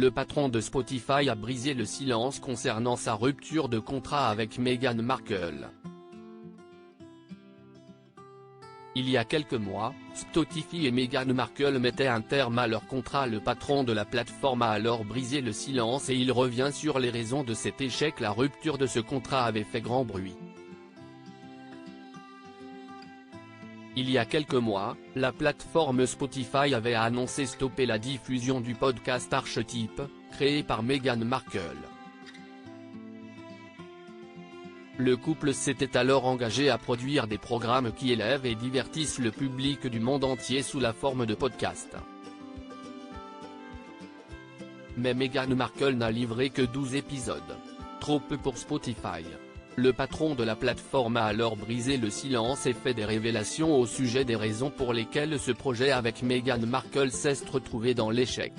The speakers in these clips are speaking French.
le patron de Spotify a brisé le silence concernant sa rupture de contrat avec Meghan Markle. Il y a quelques mois, Spotify et Meghan Markle mettaient un terme à leur contrat. Le patron de la plateforme a alors brisé le silence et il revient sur les raisons de cet échec. La rupture de ce contrat avait fait grand bruit. Il y a quelques mois, la plateforme Spotify avait annoncé stopper la diffusion du podcast Archetype, créé par Meghan Markle. Le couple s'était alors engagé à produire des programmes qui élèvent et divertissent le public du monde entier sous la forme de podcasts. Mais Meghan Markle n'a livré que 12 épisodes. Trop peu pour Spotify. Le patron de la plateforme a alors brisé le silence et fait des révélations au sujet des raisons pour lesquelles ce projet avec Meghan Markle s'est retrouvé dans l'échec.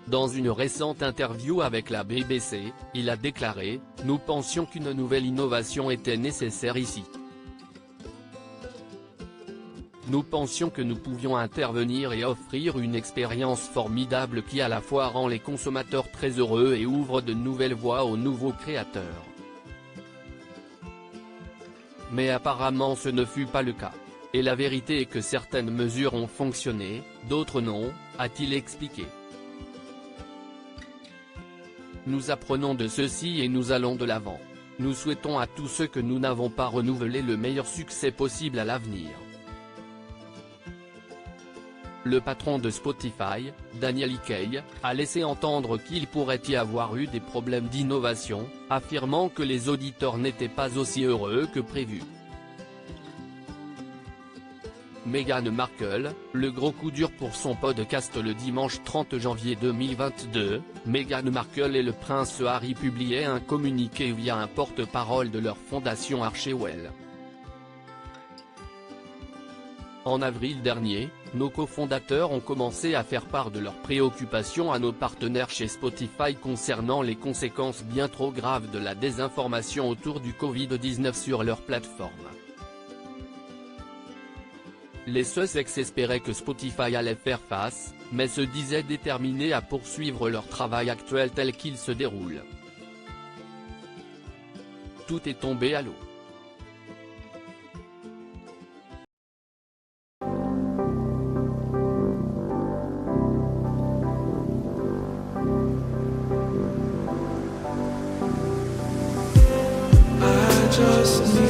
Dans une récente interview avec la BBC, il a déclaré « Nous pensions qu'une nouvelle innovation était nécessaire ici. Nous pensions que nous pouvions intervenir et offrir une expérience formidable qui à la fois rend les consommateurs très heureux et ouvre de nouvelles voies aux nouveaux créateurs. Mais apparemment ce ne fut pas le cas. Et la vérité est que certaines mesures ont fonctionné, d'autres non », a-t-il expliqué. Nous apprenons de ceci et nous allons de l'avant. Nous souhaitons à tous ceux que nous n'avons pas renouvelé le meilleur succès possible à l'avenir. Le patron de Spotify, Daniel Ek, a laissé entendre qu'il pourrait y avoir eu des problèmes d'innovation, affirmant que les auditeurs n'étaient pas aussi heureux que prévu. Meghan Markle, le gros coup dur pour son podcast. Le dimanche 30 janvier 2022, Meghan Markle et le prince Harry publiaient un communiqué via un porte-parole de leur fondation Archewell. En avril dernier, nos cofondateurs ont commencé à faire part de leurs préoccupations à nos partenaires chez Spotify concernant les conséquences bien trop graves de la désinformation autour du Covid-19 sur leur plateforme. Les Sussex espéraient que Spotify allait faire face, mais se disaient déterminés à poursuivre leur travail actuel tel qu'il se déroule. Tout est tombé à l'eau. I just need